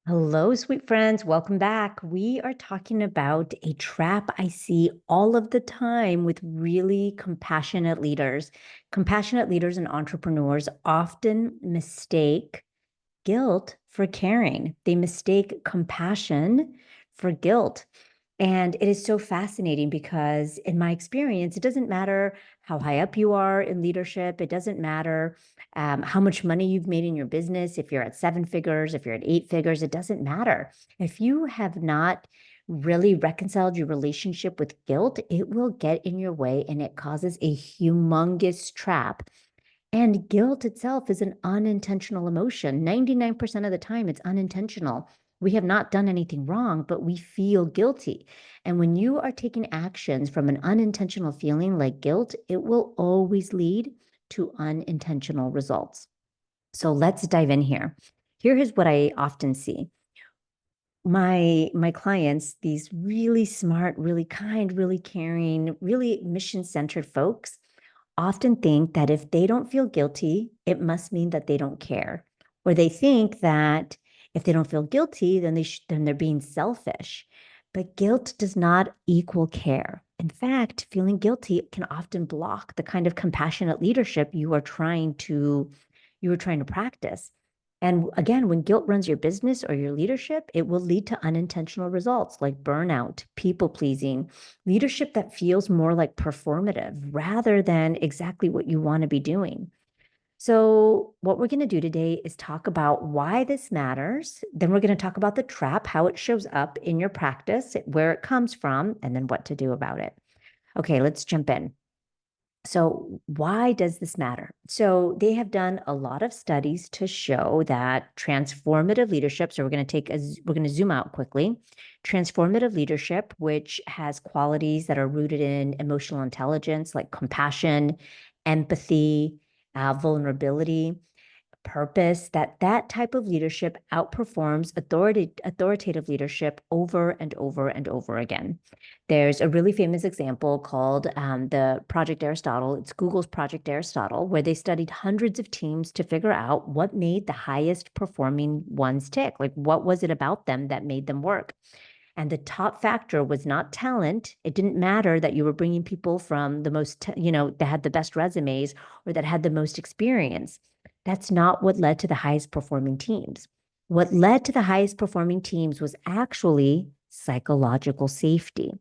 Hello, sweet friends. Welcome back. We are talking about a trap I see all of the time with really compassionate leaders. Compassionate leaders and entrepreneurs often mistake guilt for caring. They mistake compassion for guilt. And it is so fascinating because, in my experience, it doesn't matter how high up you are in leadership. It doesn't matter how much money you've made in your business. If you're at seven figures, if you're at eight figures, it doesn't matter. If you have not really reconciled your relationship with guilt, it will get in your way and it causes a humongous trap. And guilt itself is an unintentional emotion. 99% of the time, it's unintentional. We have not done anything wrong, but we feel guilty. And when you are taking actions from an unintentional feeling like guilt, it will always lead to unintentional results. So let's dive in here. Here is what I often see. My clients, these really smart, really kind, really caring, really mission-centered folks, often think that if they don't feel guilty, it must mean that they don't care. Or they think that if they don't feel guilty, then then they're being selfish. But guilt does not equal care. In fact, feeling guilty can often block the kind of compassionate leadership you are trying to practice. And again, when guilt runs your business or your leadership, it will lead to unintentional results like burnout, people pleasing, leadership that feels more like performative rather than exactly what you want to be doing. So, what we're going to do today is talk about why this matters. Then, we're going to talk about the trap, how it shows up in your practice, where it comes from, and then what to do about it. Okay, let's jump in. So, why does this matter? So, they have done a lot of studies to show that transformative leadership. So, we're going to zoom out quickly. Transformative leadership, which has qualities that are rooted in emotional intelligence like compassion, empathy, vulnerability, purpose, that type of leadership outperforms authoritative leadership over and over and over again. There's a really famous example called the Project Aristotle. It's Google's Project Aristotle, where they studied hundreds of teams to figure out what made the highest performing ones tick. Like, what was it about them that made them work? And the top factor was not talent. It didn't matter that you were bringing people from the that had the best resumes or that had the most experience. That's not what led to the highest performing teams. What led to the highest performing teams was actually psychological safety.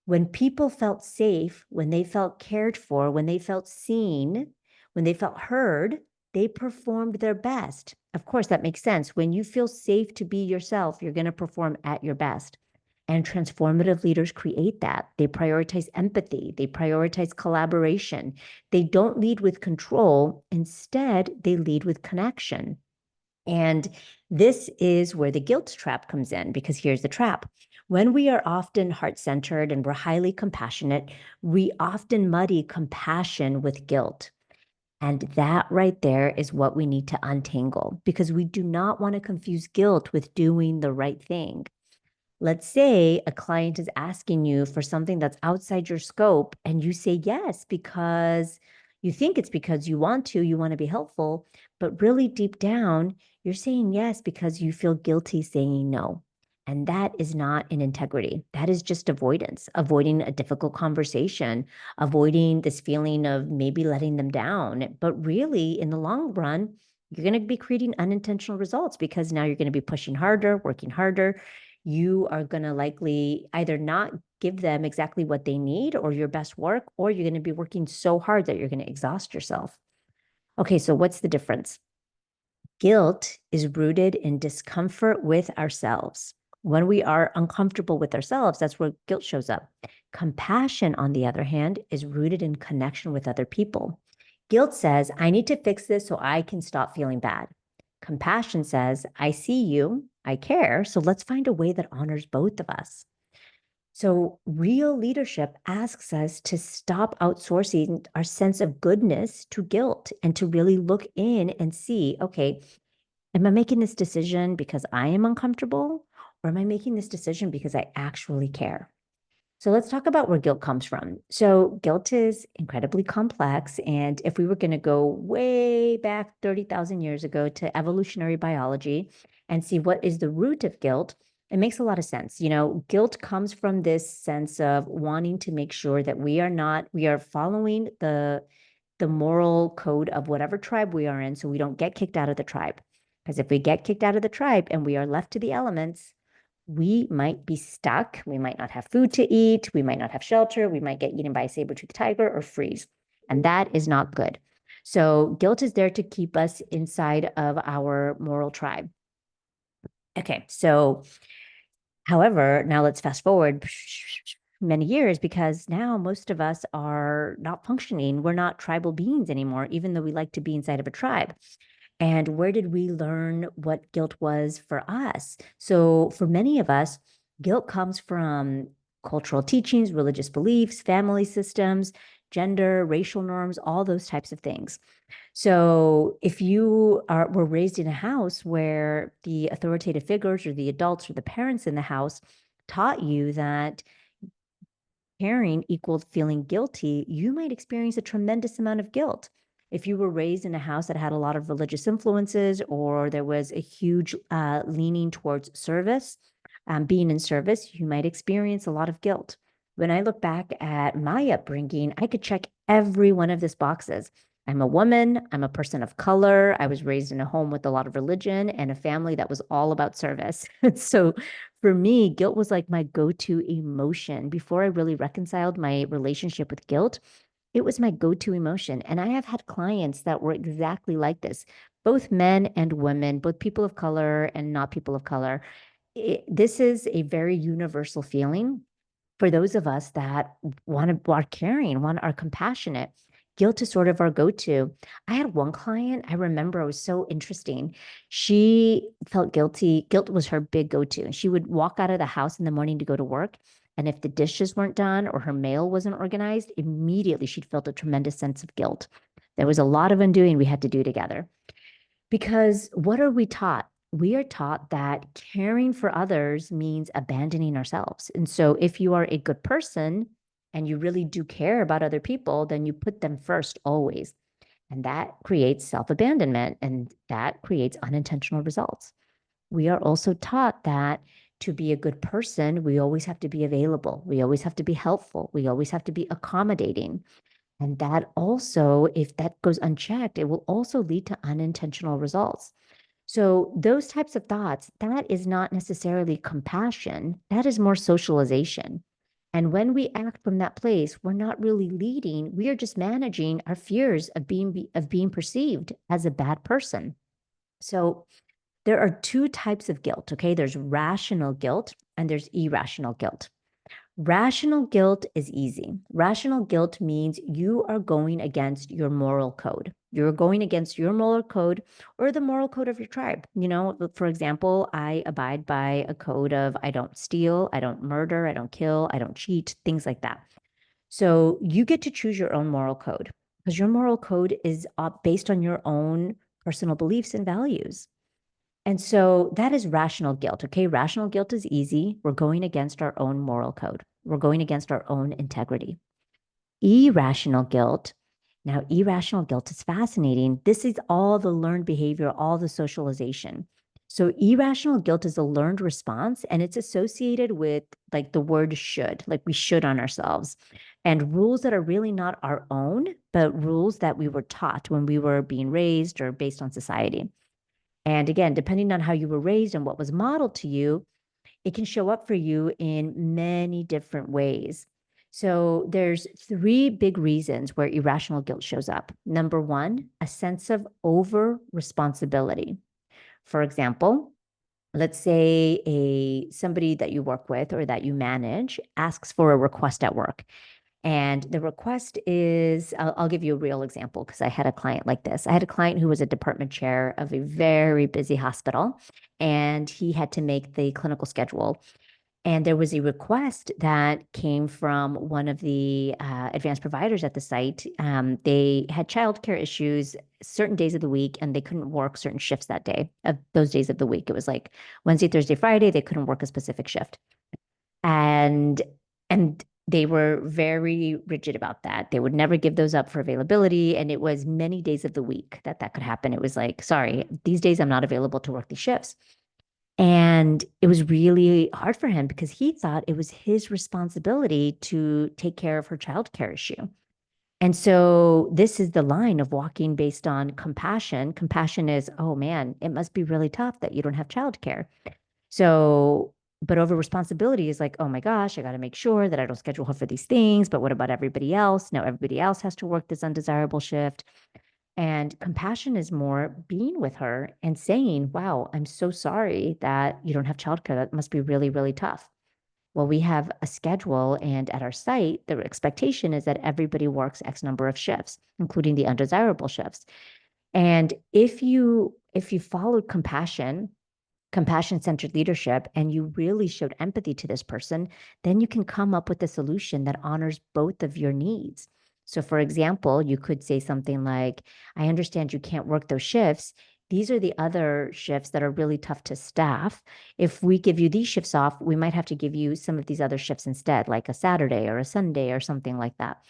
When people felt safe, when they felt cared for, when they felt seen, when they felt heard, they performed their best. Of course, that makes sense. When you feel safe to be yourself, you're going to perform at your best. And transformative leaders create that. They prioritize empathy, they prioritize collaboration. They don't lead with control. Instead, they lead with connection. And this is where the guilt trap comes in, because here's the trap. When we are often heart centered and we're highly compassionate, we often muddy compassion with guilt. And that right there is what we need to untangle, because we do not want to confuse guilt with doing the right thing. Let's say a client is asking you for something that's outside your scope, and you say yes because you think it's because you want to be helpful, but really deep down, you're saying yes because you feel guilty saying no. And that is not in integrity. That is just avoidance, avoiding a difficult conversation, avoiding this feeling of maybe letting them down. But really, in the long run, you're going to be creating unintentional results because now you're going to be pushing harder, working harder. You are going to likely either not give them exactly what they need or your best work, or you're going to be working so hard that you're going to exhaust yourself. Okay, so what's the difference? Guilt is rooted in discomfort with ourselves. When we are uncomfortable with ourselves, that's where guilt shows up. Compassion, on the other hand, is rooted in connection with other people. Guilt says, I need to fix this so I can stop feeling bad. Compassion says, I see you, I care, so let's find a way that honors both of us. So, real leadership asks us to stop outsourcing our sense of goodness to guilt and to really look in and see, okay, am I making this decision because I am uncomfortable, or am I making this decision because I actually care? So let's talk about where guilt comes from. So guilt is incredibly complex. And if we were going to go way back 30,000 years ago to evolutionary biology, and see what is the root of guilt, it makes a lot of sense. Guilt comes from this sense of wanting to make sure that we are following the moral code of whatever tribe we are in so we don't get kicked out of the tribe. Because if we get kicked out of the tribe and we are left to the elements, we might be stuck. We might not have food to eat. We might not have shelter. We might get eaten by a saber-toothed tiger or freeze. And that is not good. So guilt is there to keep us inside of our moral tribe. Okay, so however, now let's fast forward many years because now most of us are not functioning. We're not tribal beings anymore, even though we like to be inside of a tribe. And where did we learn what guilt was for us? So, for many of us, guilt comes from cultural teachings, religious beliefs, family systems, gender, racial norms, all those types of things. So if you were raised in a house where the authoritative figures or the adults or the parents in the house taught you that caring equaled feeling guilty, you might experience a tremendous amount of guilt. If you were raised in a house that had a lot of religious influences or there was a huge leaning towards service, being in service, you might experience a lot of guilt. When I look back at my upbringing, I could check every one of these boxes. I'm a woman, I'm a person of color. I was raised in a home with a lot of religion and a family that was all about service. So for me, guilt was like my go-to emotion. Before I really reconciled my relationship with guilt, it was my go-to emotion. And I have had clients that were exactly like this, both men and women, both people of color and not people of color. This is a very universal feeling for those of us that are caring, are compassionate. Guilt is sort of our go-to. I had one client, I remember it was so interesting. She felt guilty. Guilt was her big go-to. And she would walk out of the house in the morning to go to work. And if the dishes weren't done or her mail wasn't organized, immediately she'd felt a tremendous sense of guilt. There was a lot of undoing we had to do together. Because what are we taught? We are taught that caring for others means abandoning ourselves. And so if you are a good person and you really do care about other people, then you put them first always. And that creates self abandonment and that creates unintentional results. We are also taught that to be a good person, we always have to be available. We always have to be helpful. We always have to be accommodating. And that also, if that goes unchecked, it will also lead to unintentional results. So, those types of thoughts, that is not necessarily compassion, that is more socialization. And when we act from that place, we're not really leading, we are just managing our fears of being perceived as a bad person. So, there are two types of guilt, okay? There's rational guilt and there's irrational guilt. Rational guilt is easy. Rational guilt means you are going against your moral code. You're going against your moral code or the moral code of your tribe. For example, I abide by a code of I don't steal, I don't murder, I don't kill, I don't cheat, things like that. So you get to choose your own moral code because your moral code is based on your own personal beliefs and values. And so that is rational guilt. Okay. Rational guilt is easy. We're going against our own moral code, we're going against our own integrity. Irrational guilt. Now, irrational guilt is fascinating. This is all the learned behavior, all the socialization. So, irrational guilt is a learned response and it's associated with like the word should, like we should on ourselves, and rules that are really not our own, but rules that we were taught when we were being raised or based on society. And again, depending on how you were raised and what was modeled to you, it can show up for you in many different ways. So there's three big reasons where irrational guilt shows up. Number one, a sense of over responsibility. For example, let's say a somebody that you work with or that you manage asks for a request at work. And the request is, I'll give you a real example because I had a client like this. I had a client who was a department chair of a very busy hospital, and he had to make the clinical schedule. And there was a request that came from one of the advanced providers at the site. They had childcare issues certain days of the week, and they couldn't work certain shifts that day of those days of the week. It was like Wednesday, Thursday, Friday. They couldn't work a specific shift and and they were very rigid about that. They would never give those up for availability, and it was many days of the week that could happen. It was like, sorry, these days I'm not available to work these shifts. And it was really hard for him because he thought it was his responsibility to take care of her childcare issue. And so this is the line of walking based on compassion. Compassion is, oh man, it must be really tough that you don't have childcare. So, but over responsibility is like, oh my gosh, I got to make sure that I don't schedule her for these things. But what about everybody else? Now everybody else has to work this undesirable shift. And compassion is more being with her and saying, wow, I'm so sorry that you don't have childcare. That must be really, really tough. Well, we have a schedule, and at our site, the expectation is that everybody works X number of shifts, including the undesirable shifts. And if you followed compassion centered leadership, and you really showed empathy to this person, then you can come up with a solution that honors both of your needs. So, for example, you could say something like, I understand you can't work those shifts. These are the other shifts that are really tough to staff. If we give you these shifts off, we might have to give you some of these other shifts instead, like a Saturday or a Sunday or something like that.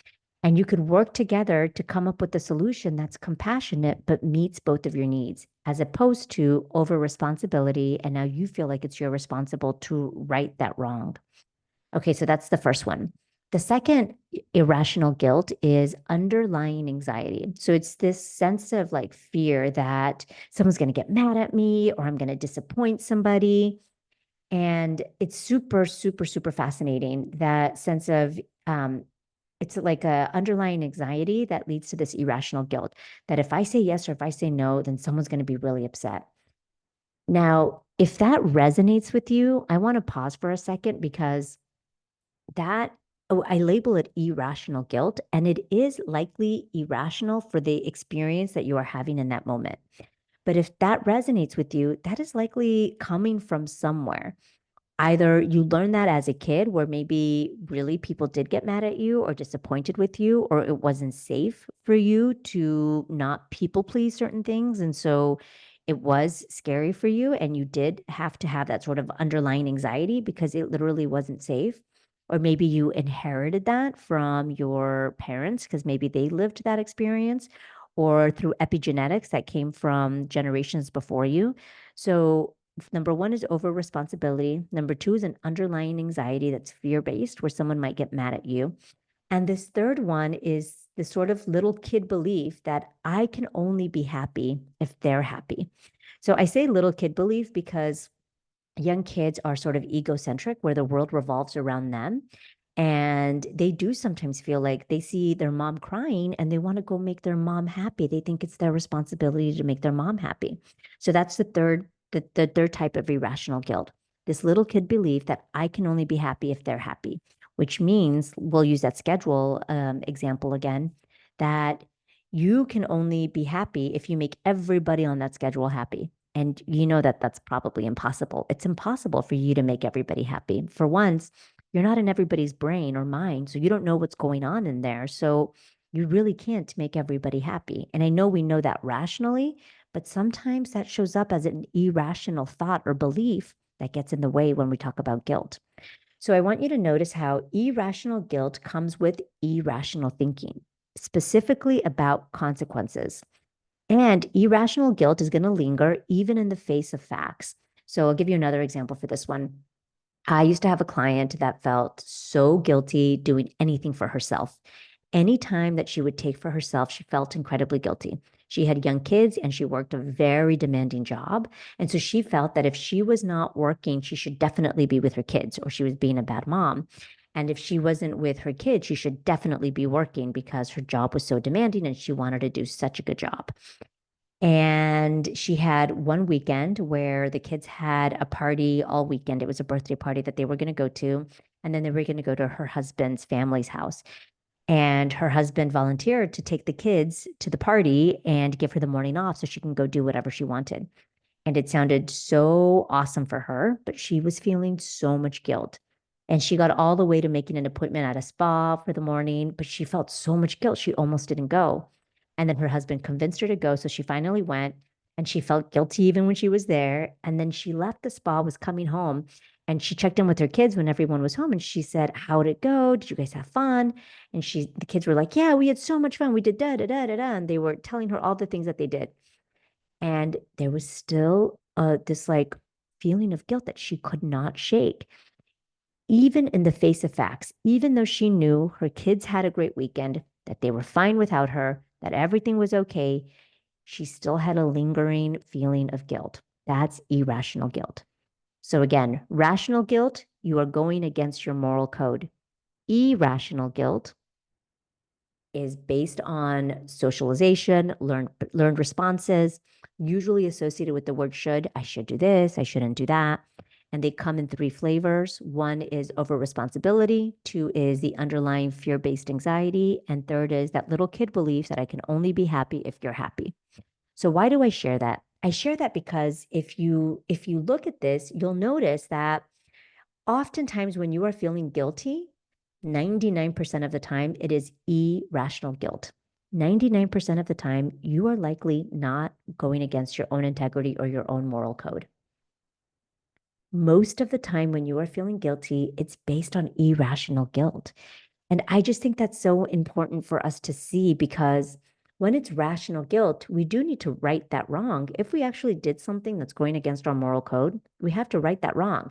And you could work together to come up with a solution that's compassionate but meets both of your needs, as opposed to over responsibility. And now you feel like it's your responsible to right that wrong. Okay, so that's the first one. The second irrational guilt is underlying anxiety. So it's this sense of like fear that someone's going to get mad at me or I'm going to disappoint somebody. And it's super, super, super fascinating, that sense of it's like a underlying anxiety that leads to this irrational guilt that if I say yes or if I say no, then someone's going to be really upset. Now, if that resonates with you, I want to pause for a second because that oh, I label it irrational guilt, and it is likely irrational for the experience that you are having in that moment. But if that resonates with you, that is likely coming from somewhere. Either you learned that as a kid, where maybe really people did get mad at you or disappointed with you, or it wasn't safe for you to not people please certain things. And so it was scary for you, and you did have to have that sort of underlying anxiety because it literally wasn't safe. Or maybe you inherited that from your parents because maybe they lived that experience, or through epigenetics that came from generations before you. So number one is over responsibility. Number two is an underlying anxiety that's fear based, where someone might get mad at you. And this third one is the sort of little kid belief that I can only be happy if they're happy. So I say little kid belief because young kids are sort of egocentric, where the world revolves around them. And they do sometimes feel like they see their mom crying and they want to go make their mom happy. They think it's their responsibility to make their mom happy. So that's the third type of irrational guilt. This little kid belief that I can only be happy if they're happy, which means we'll use that schedule example again, that you can only be happy if you make everybody on that schedule happy. And you know that that's probably impossible. It's impossible for you to make everybody happy. For once, you're not in everybody's brain or mind, so you don't know what's going on in there. So you really can't make everybody happy. And I know we know that rationally, but sometimes that shows up as an irrational thought or belief that gets in the way when we talk about guilt. So I want you to notice how irrational guilt comes with irrational thinking, specifically about consequences. And irrational guilt is going to linger even in the face of facts. So I'll give you another example for this one. I used to have a client that felt so guilty doing anything for herself. Anytime that she would take for herself, she felt incredibly guilty. She had young kids and she worked a very demanding job. And so she felt that if she was not working, she should definitely be with her kids, or she was being a bad mom. And if she wasn't with her kids, she should definitely be working because her job was so demanding and she wanted to do such a good job. And she had one weekend where the kids had a party all weekend. It was a birthday party that they were going to go to. And then they were going to go to her husband's family's house. And her husband volunteered to take the kids to the party and give her the morning off so she can go do whatever she wanted. And it sounded so awesome for her, but she was feeling so much guilt. And she got all the way to making an appointment at a spa for the morning, but she felt so much guilt. She almost didn't go. And then her husband convinced her to go. So she finally went, and she felt guilty even when she was there. And then she left the spa, was coming home, and she checked in with her kids when everyone was home. And she said, how'd it go? Did you guys have fun? And the kids were like, yeah, we had so much fun. We did da da da da da. And they were telling her all the things that they did. And there was still this like feeling of guilt that she could not shake, even in the face of facts, even though she knew her kids had a great weekend, that they were fine without her, that everything was okay. She still had a lingering feeling of guilt. That's irrational guilt. So again, rational guilt, you are going against your moral code. Irrational guilt is based on socialization, learned responses, usually associated with the word should. I should do this, I shouldn't do that. And they come in three flavors. One is over responsibility, two is the underlying fear-based anxiety, and third is that little kid belief that I can only be happy if you're happy. So why do I share that? I share that because if you look at this, you'll notice that oftentimes when you are feeling guilty, 99% of the time it is irrational guilt. 99% of the time you are likely not going against your own integrity or your own moral code. Most of the time when you are feeling guilty, it's based on irrational guilt. And I just think that's so important for us to see, because when it's rational guilt, we do need to right that wrong. If we actually did something that's going against our moral code, we have to right that wrong.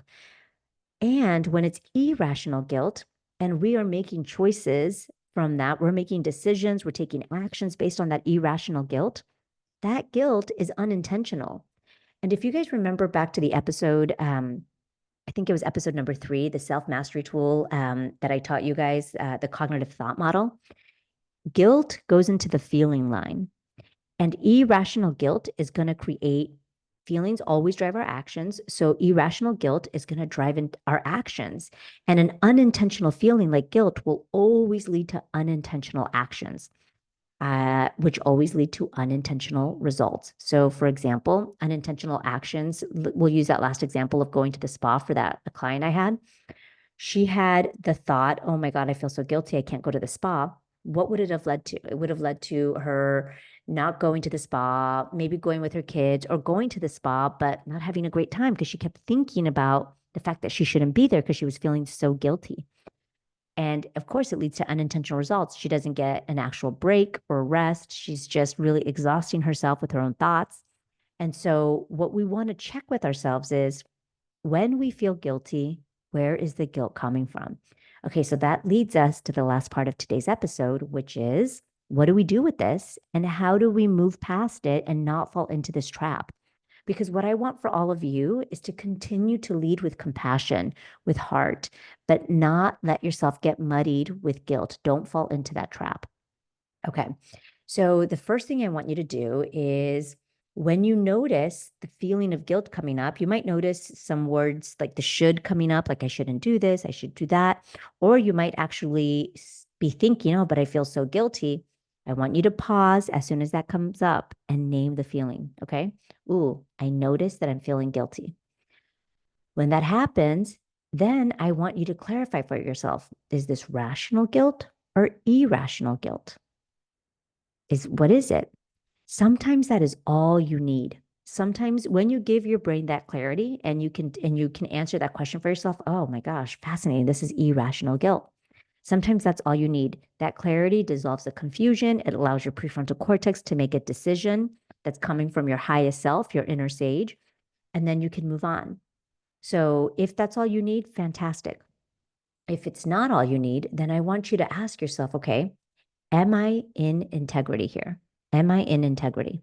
And when it's irrational guilt and we are making choices from that, we're making decisions, we're taking actions based on that irrational guilt, that guilt is unintentional. And if you guys remember back to the episode, I think it was episode number 3, the self mastery tool that I taught you guys, the cognitive thought model. Guilt goes into the feeling line, and irrational guilt is going to create feelings, always drive our actions. So irrational guilt is going to drive in our actions. And an unintentional feeling like guilt will always lead to unintentional actions, which always lead to unintentional results. So, for example, unintentional actions, we'll use that last example of going to the spa for that a client I had. She had the thought, oh my God, I feel so guilty. I can't go to the spa. What would it have led to? It would have led to her not going to the spa, maybe going with her kids, or going to the spa, but not having a great time because she kept thinking about the fact that she shouldn't be there because she was feeling so guilty. And of course, it leads to unintentional results. She doesn't get an actual break or rest. She's just really exhausting herself with her own thoughts. And so, what we want to check with ourselves is, when we feel guilty, where is the guilt coming from? Okay, so that leads us to the last part of today's episode, which is, what do we do with this? And how do we move past it and not fall into this trap? Because what I want for all of you is to continue to lead with compassion, with heart, but not let yourself get muddied with guilt. Don't fall into that trap. Okay. So the first thing I want you to do is, when you notice the feeling of guilt coming up, you might notice some words like the should coming up, like I shouldn't do this, I should do that. Or you might actually be thinking, oh, but I feel so guilty. I want you to pause as soon as that comes up and name the feeling. Okay. Ooh, I notice that I'm feeling guilty. When that happens, then I want you to clarify for yourself, is this rational guilt or irrational guilt? What is it? Sometimes that is all you need. Sometimes when you give your brain that clarity and you can answer that question for yourself, oh my gosh, fascinating. This is irrational guilt. Sometimes that's all you need. That clarity dissolves the confusion. It allows your prefrontal cortex to make a decision that's coming from your highest self, your inner sage, and then you can move on. So if that's all you need, fantastic. If it's not all you need, then I want you to ask yourself, okay, am I in integrity here? Am I in integrity?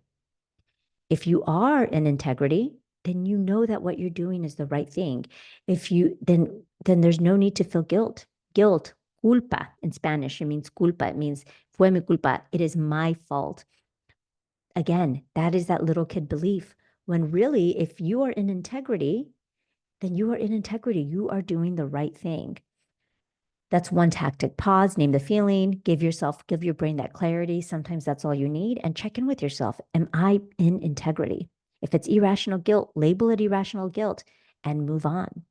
If you are in integrity, then you know that what you're doing is the right thing. If you then there's no need to feel guilt. Guilt, culpa in Spanish, it means culpa. It means fue mi culpa. It is my fault. Again, that is that little kid belief. When really, if you are in integrity, then you are in integrity. You are doing the right thing. That's one tactic. Pause, name the feeling, give your brain that clarity. Sometimes that's all you need. And check in with yourself. Am I in integrity? If it's irrational guilt, label it irrational guilt and move on.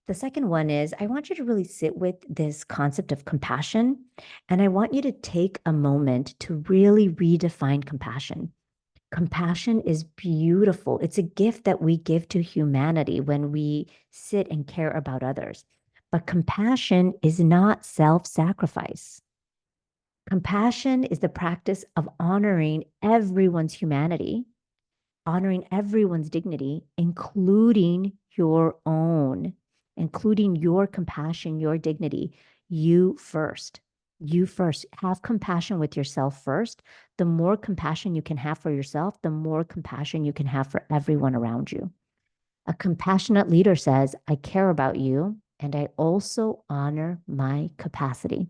The second one is, I want you to really sit with this concept of compassion. And I want you to take a moment to really redefine compassion. Compassion is beautiful. It's a gift that we give to humanity when we sit and care about others. But compassion is not self-sacrifice. Compassion is the practice of honoring everyone's humanity honoring everyone's dignity, including your own, including your compassion, your dignity. You first. You first. Have compassion with yourself first. The more compassion you can have for yourself, the more compassion you can have for everyone around you. A compassionate leader says, I care about you and I also honor my capacity.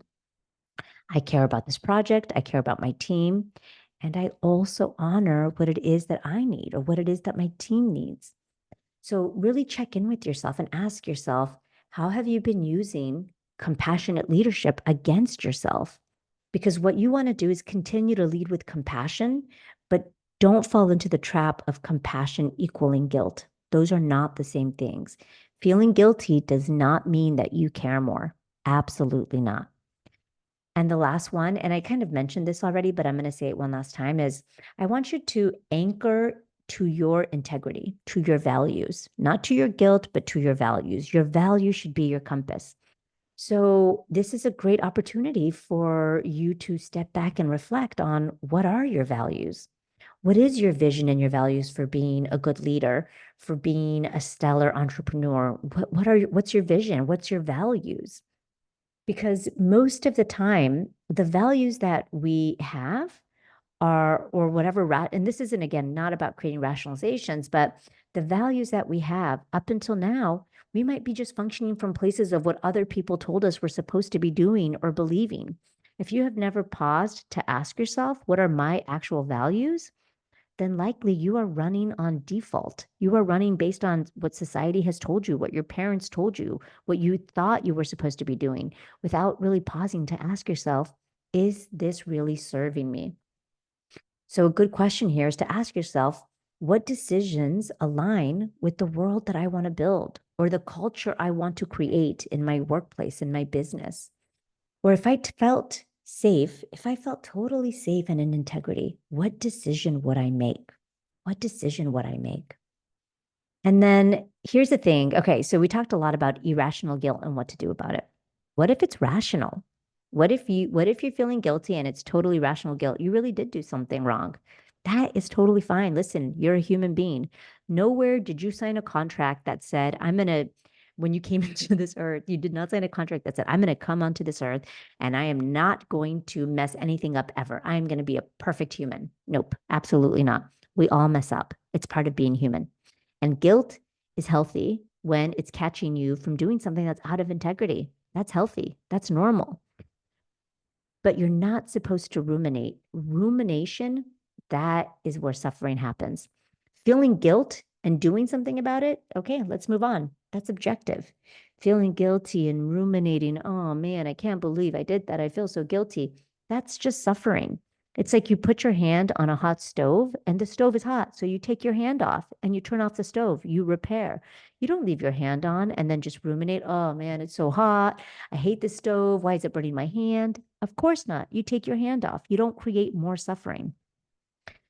I care about this project. I care about my team. And I also honor what it is that I need or what it is that my team needs. So, really check in with yourself and ask yourself, how have you been using compassionate leadership against yourself? Because what you want to do is continue to lead with compassion, but don't fall into the trap of compassion equaling guilt. Those are not the same things. Feeling guilty does not mean that you care more. Absolutely not. And the last one, and I kind of mentioned this already, but I'm going to say it one last time, is I want you to anchor to your integrity, to your values, not to your guilt, but to your values. Your values should be your compass. So, this is a great opportunity for you to step back and reflect on what are your values? What is your vision and your values for being a good leader, for being a stellar entrepreneur? What's your vision? What's your values? Because most of the time, the values that we have are, or whatever, and this isn't again not about creating rationalizations, but the values that we have up until now, we might be just functioning from places of what other people told us we're supposed to be doing or believing. If you have never paused to ask yourself, what are my actual values? Then likely you are running on default. You are running based on what society has told you, what your parents told you, what you thought you were supposed to be doing, without really pausing to ask yourself, is this really serving me? So, a good question here is to ask yourself, what decisions align with the world that I want to build or the culture I want to create in my workplace, in my business? Or if I felt safe, if I felt totally safe and in integrity, what decision would I make? What decision would I make? And then here's the thing. Okay, so we talked a lot about irrational guilt and what to do about it. What if it's rational? What if you're feeling guilty and it's totally rational guilt? You really did do something wrong. That is totally fine. Listen, you're a human being. Nowhere did you sign a contract that said, when you came into this earth, you did not sign a contract that said, I'm going to come onto this earth and I am not going to mess anything up ever. I'm going to be a perfect human. Nope, absolutely not. We all mess up. It's part of being human. And guilt is healthy when it's catching you from doing something that's out of integrity. That's healthy. That's normal. But you're not supposed to ruminate. Rumination, that is where suffering happens. Feeling guilt and doing something about it, okay, let's move on. That's objective. Feeling guilty and ruminating, oh man, I can't believe I did that. I feel so guilty. That's just suffering. It's like you put your hand on a hot stove and the stove is hot. So you take your hand off and you turn off the stove. You repair. You don't leave your hand on and then just ruminate, oh man, it's so hot. I hate the stove. Why is it burning my hand? Of course not. You take your hand off. You don't create more suffering.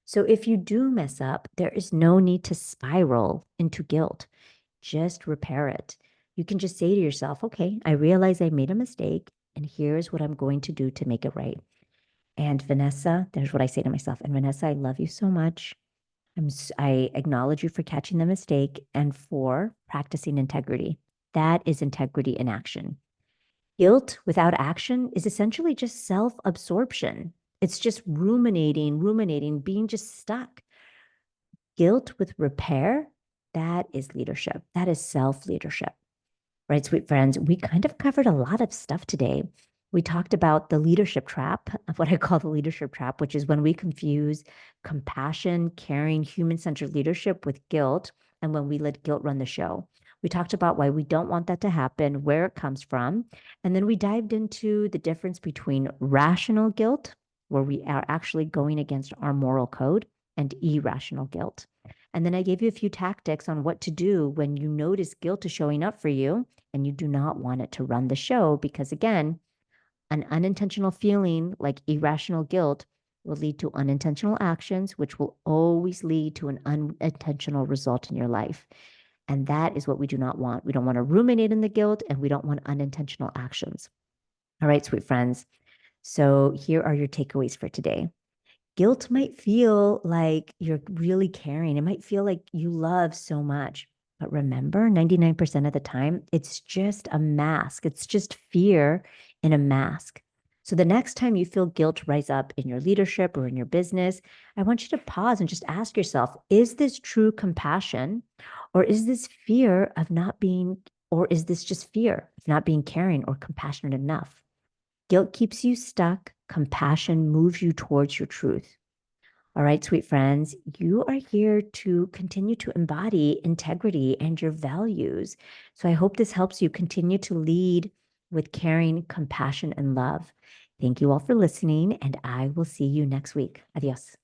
So if you do mess up, there is no need to spiral into guilt. Just repair it. You can just say to yourself, okay, I realize I made a mistake, and here's what I'm going to do to make it right. And Vanessa, there's what I say to myself. And Vanessa, I love you so much. I acknowledge you for catching the mistake and for practicing integrity. That is integrity in action. Guilt without action is essentially just self absorption. It's just ruminating, being just stuck. Guilt with repair, that is leadership. That is self leadership. Right, sweet friends, we kind of covered a lot of stuff today. We talked about the leadership trap, what I call the leadership trap, which is when we confuse compassion, caring, human centered leadership with guilt, and when we let guilt run the show. We talked about why we don't want that to happen, where it comes from. And then we dived into the difference between rational guilt, where we are actually going against our moral code, and irrational guilt. And then I gave you a few tactics on what to do when you notice guilt is showing up for you and you do not want it to run the show because, again, an unintentional feeling like irrational guilt will lead to unintentional actions, which will always lead to an unintentional result in your life. And that is what we do not want. We don't want to ruminate in the guilt and we don't want unintentional actions. All right, sweet friends. So here are your takeaways for today. Guilt might feel like you're really caring. It might feel like you love so much. But remember, 99% of the time, it's just a mask. It's just fear in a mask. So the next time you feel guilt rise up in your leadership or in your business, I want you to pause and just ask yourself, is this true compassion? Or is this fear of not being, or is this just fear of not being caring or compassionate enough? Guilt keeps you stuck. Compassion moves you towards your truth. All right, sweet friends, you are here to continue to embody integrity and your values. So I hope this helps you continue to lead with caring, compassion, and love. Thank you all for listening, and I will see you next week. Adios.